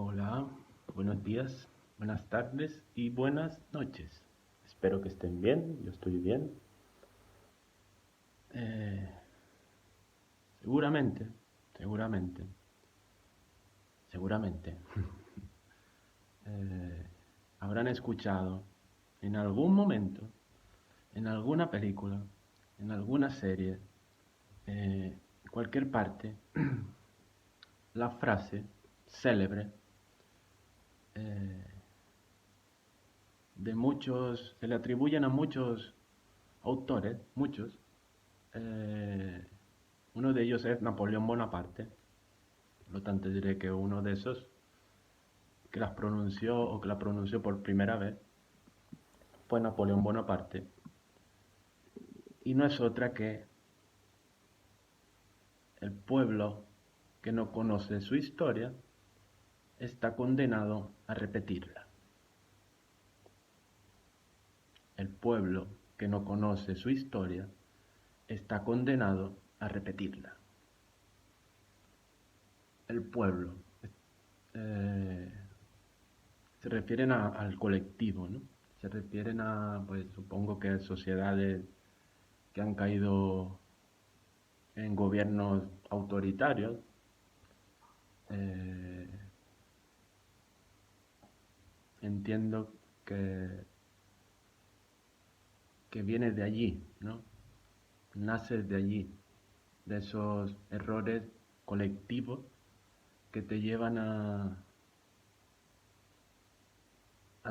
Hola, buenos días, buenas tardes y buenas noches. Espero que estén bien, yo estoy bien. Eh, seguramente, seguramente, seguramente eh, habrán escuchado en algún momento, en alguna película, en alguna serie, en cualquier parte, la frase célebre eh, de muchos, se le atribuyen a muchos autores, muchos. Eh, Uno de ellos es Napoleón Bonaparte, por lo tanto diré que uno de esos que las pronunció o que la pronunció por primera vez fue Napoleón Bonaparte, y no es otra que el pueblo que no conoce su historia está condenado a repetirla. El pueblo que no conoce su historia está condenado a repetirla. El pueblo eh, se refieren al colectivo, ¿no? Se refieren a, pues supongo que sociedades que han caído en gobiernos autoritarios, eh, entiendo que viene de allí, ¿no? Nace de allí, de esos errores colectivos que te llevan a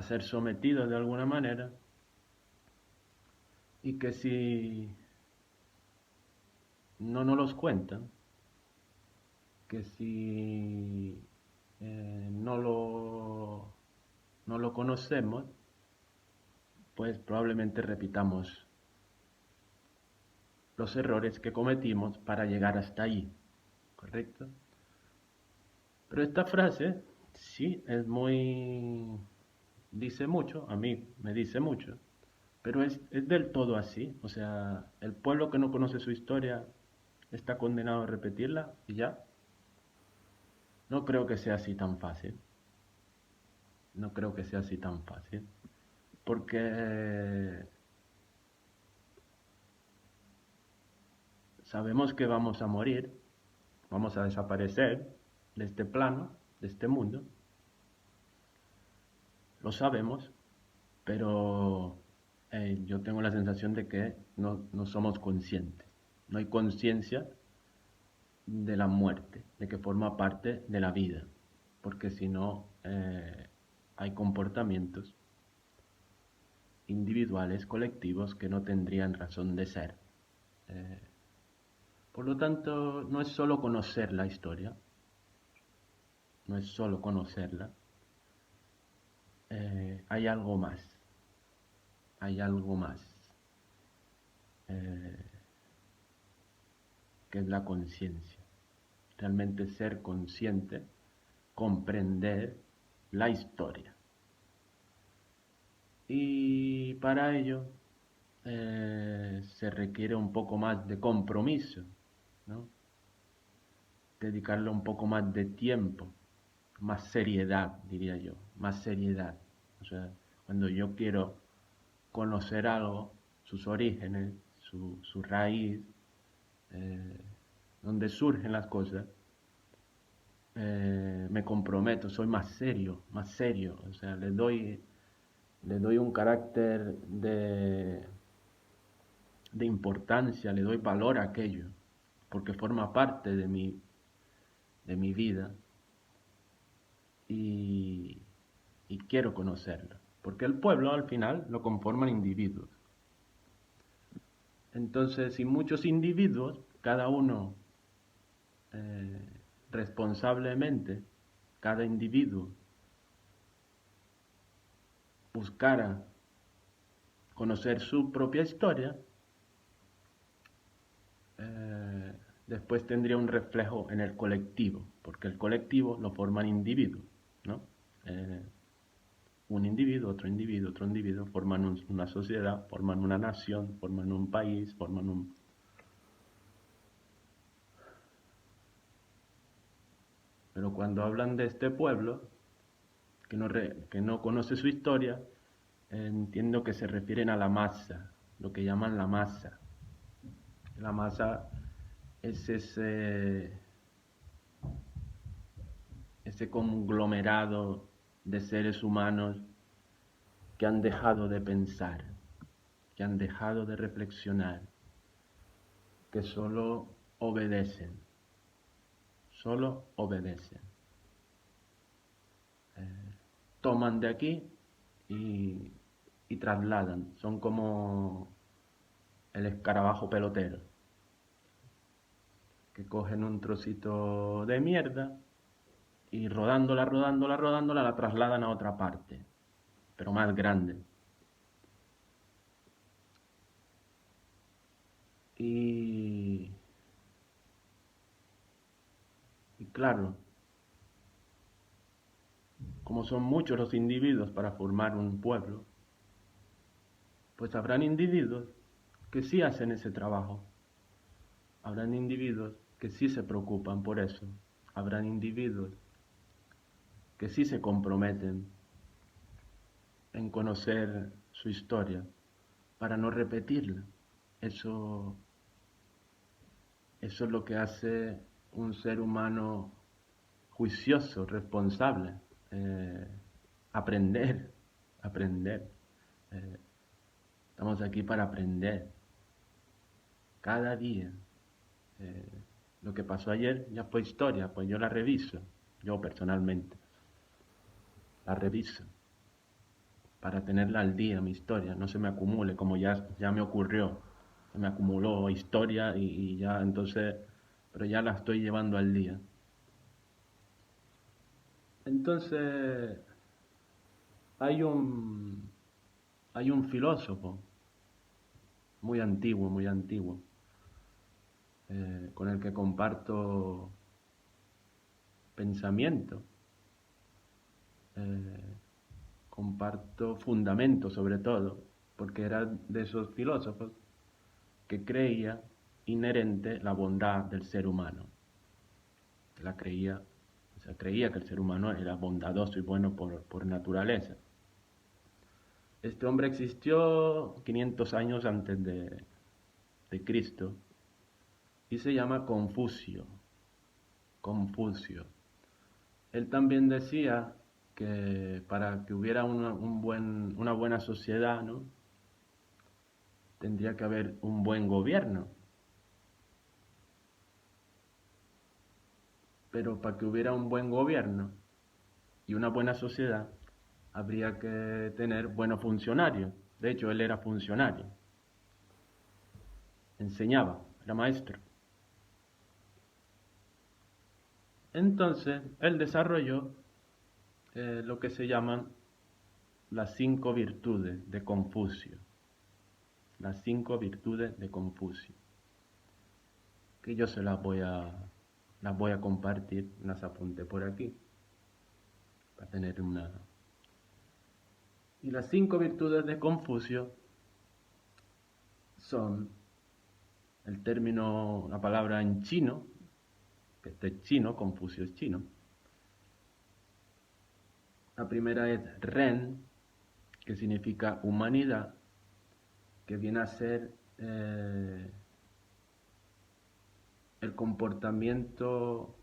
ser sometido de alguna manera, y que si no nos los cuentan, que si no lo conocemos, pues probablemente repitamos los errores que cometimos para llegar hasta ahí, ¿correcto? Pero esta frase, sí, es muy... dice mucho, a mí me dice mucho, pero es del todo así. O sea, el pueblo que no conoce su historia está condenado a repetirla y ya. No creo que sea así tan fácil. No creo que sea así tan fácil. Porque sabemos que vamos a morir, vamos a desaparecer de este plano, de este mundo. Lo sabemos, pero yo tengo la sensación de que no somos conscientes. No hay conciencia de la muerte, de que forma parte de la vida, porque si no, hay comportamientos individuales, colectivos, que no tendrían razón de ser. Eh, por lo tanto, no es solo conocer la historia, no es solo conocerla, hay algo más, hay algo más, eh, que es la conciencia. Realmente ser consciente, comprender la historia. Y para ello se requiere un poco más de compromiso, ¿no? Dedicarle un poco más de tiempo, más seriedad, diría yo, más seriedad. O sea, cuando yo quiero conocer algo, sus orígenes, su raíz, eh, donde surgen las cosas, me comprometo, soy más serio, o sea, le doy un carácter de importancia, le doy valor a aquello, porque forma parte de mi vida, y, y quiero conocerlo, porque el pueblo al final lo conforman individuos. Entonces, si muchos individuos, cada uno responsablemente, cada individuo buscara conocer su propia historia, eh, después tendría un reflejo en el colectivo, porque el colectivo lo forman individuos, ¿no? Eh, un individuo, otro individuo, forman una sociedad, forman una nación, forman un país, forman un... Pero cuando hablan de este pueblo, que no conoce su historia, entiendo que se refieren a la masa, lo que llaman la masa. La masa es ese conglomerado de seres humanos que han dejado de pensar, que han dejado de reflexionar, que solo obedecen. Toman de aquí y, y trasladan, son como el escarabajo pelotero, que cogen un trocito de mierda y rodándola, la trasladan a otra parte, pero más grande. Y, y claro, como son muchos los individuos para formar un pueblo, pues habrán individuos que sí hacen ese trabajo. Habrán individuos que sí se preocupan por eso. Habrán individuos que sí se comprometen en conocer su historia para no repetirla. Eso, eso es lo que hace un ser humano juicioso, responsable. Eh, aprender, aprender. Eh, estamos aquí para aprender cada día. Eh, lo que pasó ayer ya fue historia, pues yo la reviso, yo personalmente, la reviso para tenerla al día, mi historia, no se me acumule como ya me ocurrió, se me acumuló historia y ya entonces, pero ya la estoy llevando al día. Entonces, hay un, hay un filósofo muy antiguo, con el que comparto pensamiento, eh, comparto fundamento sobre todo, porque era de esos filósofos que creía inherente la bondad del ser humano. La creía, o sea, creía que el ser humano era bondadoso y bueno por naturaleza. Este hombre existió 500 años antes de Cristo y se llama Confucio. Confucio. Él también decía que para que hubiera una buena sociedad, ¿no? Tendría que haber un buen gobierno. Pero para que hubiera un buen gobierno y una buena sociedad, habría que tener buenos funcionarios. De hecho, él era funcionario. Enseñaba, era maestro. Entonces, él desarrolló lo que se llaman las 5 virtudes de Confucio. Las 5 virtudes de Confucio. Que yo las voy a compartir, las apunté por aquí, para tener una... Y las 5 virtudes de Confucio son el término, la palabra en chino, que este es chino, Confucio es chino. La primera es Ren, que significa humanidad, que viene a ser el comportamiento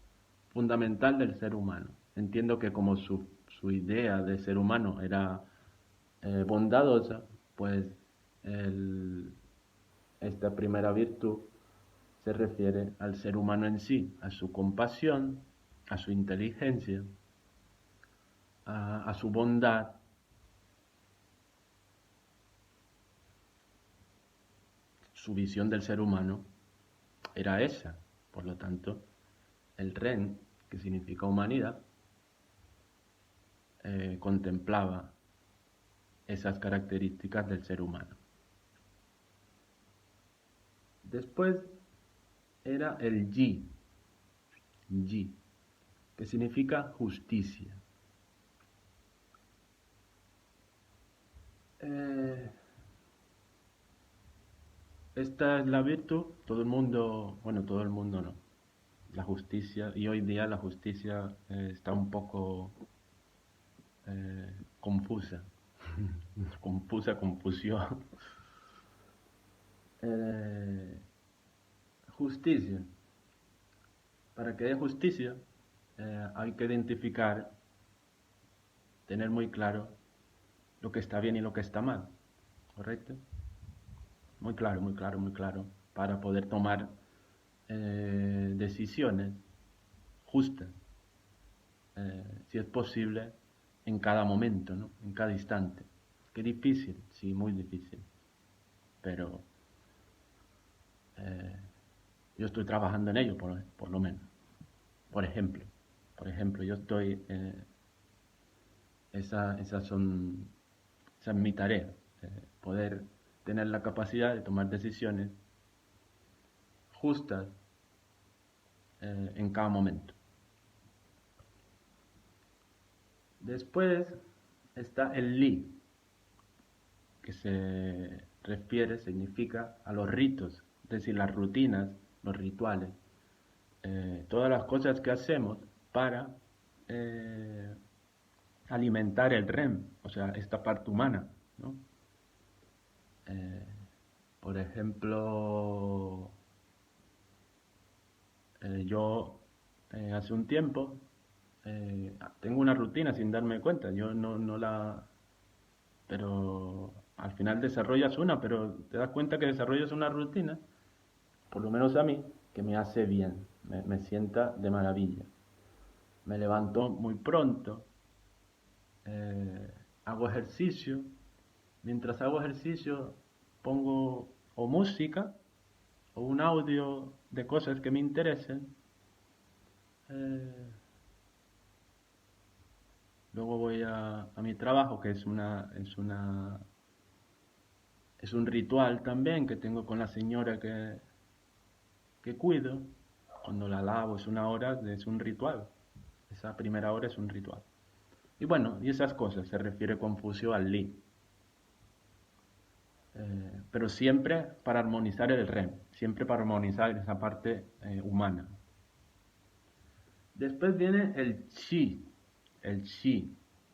fundamental del ser humano. Entiendo que como su idea de ser humano era bondadosa, pues esta primera virtud se refiere al ser humano en sí, a su compasión, a su inteligencia, a su bondad. Su visión del ser humano era esa. Por lo tanto, el Ren, que significa humanidad, contemplaba esas características del ser humano. Después era el Yi, que significa justicia. Esta es la virtud, todo el mundo, bueno, todo el mundo no, la justicia, y hoy día la justicia está un poco confusa, confusión. Eh, justicia. Para que haya justicia, hay que identificar, tener muy claro lo que está bien y lo que está mal, ¿correcto? Muy claro, muy claro, muy claro, para poder tomar decisiones justas, si es posible, en cada momento, ¿no? En cada instante. Qué difícil, sí, muy difícil, pero eh, yo estoy trabajando en ello, por lo menos. Por ejemplo, yo estoy, esa esa es mi tarea, poder tener la capacidad de tomar decisiones justas en cada momento. Después está el li, que se refiere, significa a los ritos, es decir, las rutinas, los rituales, todas las cosas que hacemos para eh, alimentar el REM, o sea, esta parte humana, ¿no? Eh, por ejemplo, yo hace un tiempo tengo una rutina sin darme cuenta, yo no la... pero al final desarrollas una, pero te das cuenta que desarrollas una rutina, por lo menos a mí, que me hace bien, me sienta de maravilla. Me levanto muy pronto, hago ejercicio, mientras hago ejercicio pongo o música o un audio de cosas que me interesen. eh, Luego voy a mi trabajo, que es un ritual también que tengo con la señora que cuido. Cuando la lavo es una hora, es un ritual. Esa primera hora es un ritual. Y bueno, y esas cosas, se refiere Confucio al Li. Pero siempre para armonizar el REM, siempre para armonizar esa parte humana. Después viene el Chi,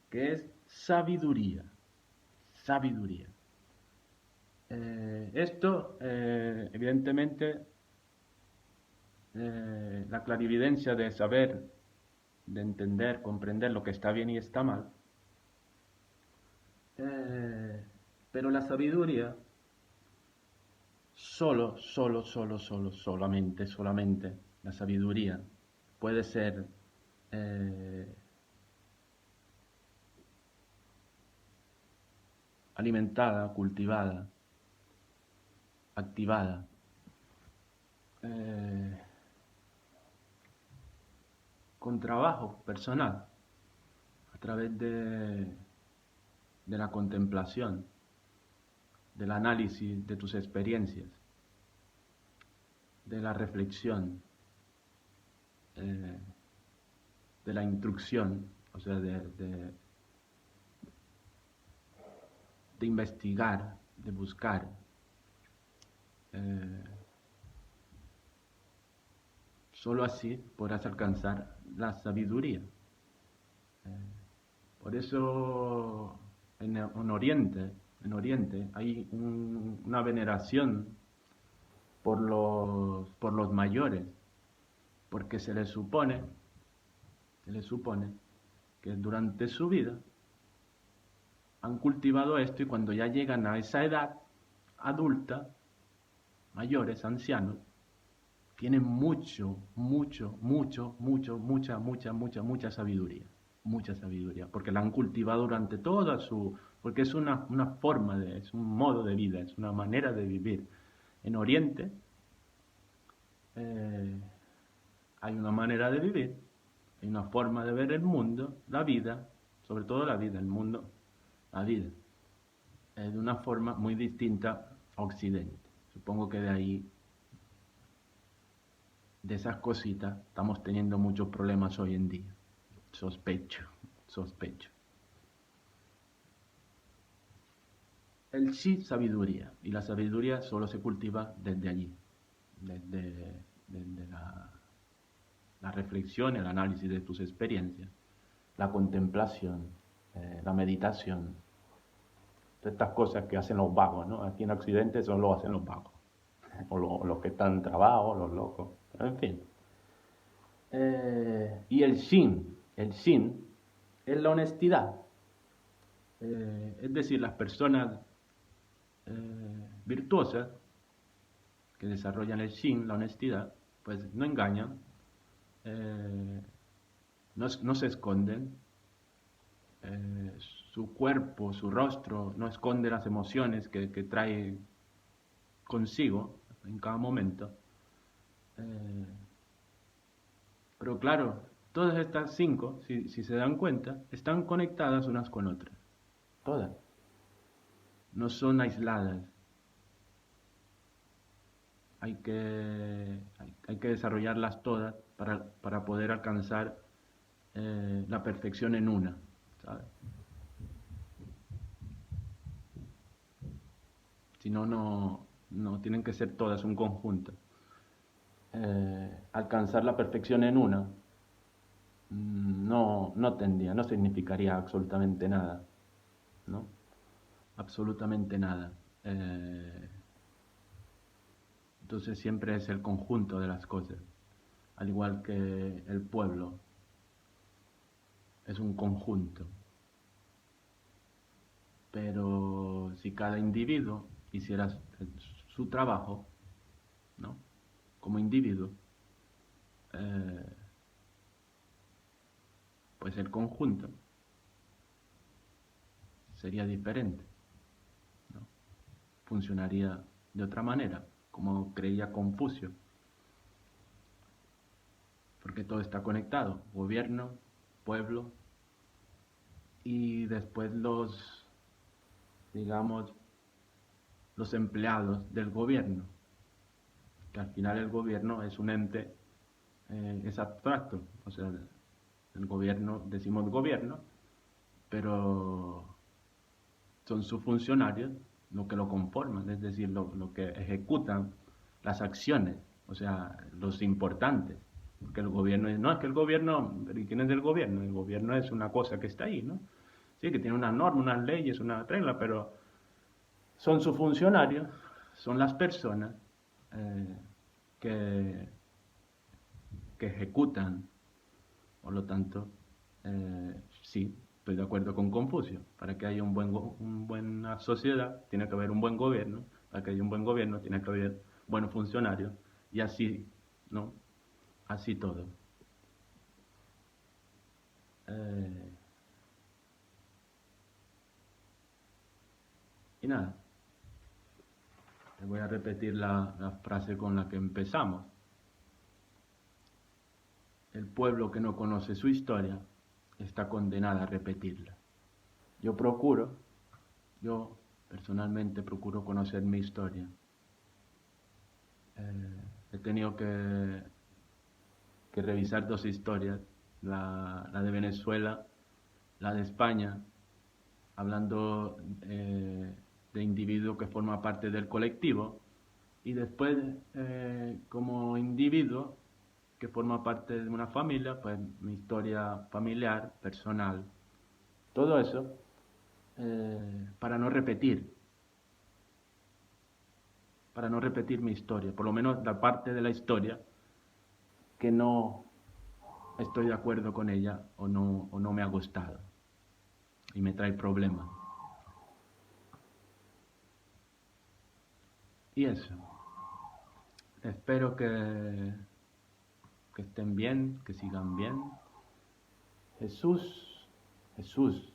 que es sabiduría, sabiduría. Esto, evidentemente, la clarividencia de saber, de entender, comprender lo que está bien y está mal, eh, pero la sabiduría solamente, la sabiduría puede ser eh, alimentada, cultivada, activada, eh, con trabajo personal, a través de la contemplación, del análisis de tus experiencias, de la reflexión, eh, de la instrucción, o sea, de investigar, de buscar. Eh, Solo así podrás alcanzar la sabiduría. Por eso en Oriente hay una veneración por los mayores, porque se les supone que durante su vida han cultivado esto y cuando ya llegan a esa edad adulta, mayores, ancianos, tienen mucha sabiduría. Mucha sabiduría, porque la han cultivado durante toda su... porque es una forma, es un modo de vida, es una manera de vivir. En Oriente eh, hay una manera de vivir, hay una forma de ver el mundo, la vida, sobre todo la vida, el mundo, la vida, de una forma muy distinta a Occidente. Supongo que de ahí, de esas cositas, estamos teniendo muchos problemas hoy en día. Sospecho, sospecho. El sí, sabiduría. Y la sabiduría solo se cultiva desde allí, desde la reflexión, el análisis de tus experiencias, la contemplación. la meditación, todas estas cosas que hacen los vagos, ¿no? Aquí en Occidente solo lo hacen los vagos, o los que están trabados, los locos, pero en fin. Y el shin es la honestidad. Es decir, las personas virtuosas que desarrollan el shin, la honestidad, pues no engañan, eh, no se esconden, su cuerpo, su rostro no esconde las emociones que trae consigo en cada momento. Eh, pero claro, todas estas cinco, si se dan cuenta, están conectadas unas con otras. Todas. No son aisladas. Hay que desarrollarlas todas para poder alcanzar la perfección en una, ¿sabes? Si no, no tienen que ser todas un conjunto. Alcanzar la perfección en una no significaría absolutamente nada, ¿no? Absolutamente nada. Entonces siempre es el conjunto de las cosas, al igual que el pueblo es un conjunto. Pero si cada individuo hiciera su trabajo, ¿no? Como individuo, eh, pues el conjunto sería diferente, ¿no? Funcionaría de otra manera, como creía Confucio, porque todo está conectado, gobierno, pueblo, y después digamos, los empleados del gobierno, que al final el gobierno es un ente, es abstracto, o sea, el gobierno, decimos gobierno, pero son sus funcionarios lo que lo conforman, es decir, lo que ejecutan las acciones, o sea, los importantes. Porque el gobierno no es que el gobierno, ¿y quién es el gobierno? El gobierno es una cosa que está ahí, ¿no? Sí, que tiene unas normas, unas leyes, una regla, pero son sus funcionarios, son las personas eh, que, que ejecutan. Por lo tanto, sí, estoy de acuerdo con Confucio. Para que haya una buena sociedad, tiene que haber un buen gobierno. Para que haya un buen gobierno, tiene que haber buenos funcionarios. Y así, ¿no? Así todo. Eh, y nada, te voy a repetir la frase con la que empezamos. El pueblo que no conoce su historia está condenado a repetirla. Yo yo personalmente procuro conocer mi historia. He tenido que revisar dos historias, la de Venezuela, la de España, hablando de individuo que forma parte del colectivo, y después como individuo que forma parte de una familia, pues mi historia familiar, personal, todo eso, para no repetir mi historia, por lo menos la parte de la historia que no estoy de acuerdo con ella o no me ha gustado y me trae problemas. Y eso, espero que estén bien, que sigan bien. Jesús, Jesús,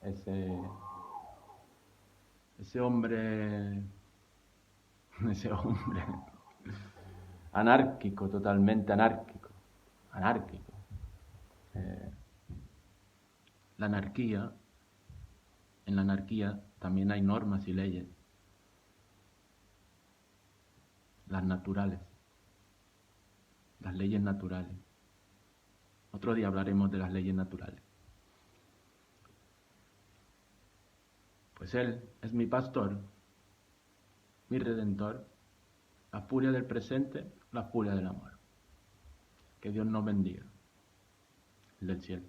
ese, ese hombre, ese hombre anárquico, totalmente anárquico, anárquico. Eh, la anarquía, en la anarquía también hay normas y leyes, las naturales, las leyes naturales. Otro día hablaremos de las leyes naturales. Pues Él es mi pastor, mi redentor, la furia del presente, la furia del amor. Que Dios nos bendiga. El del cielo.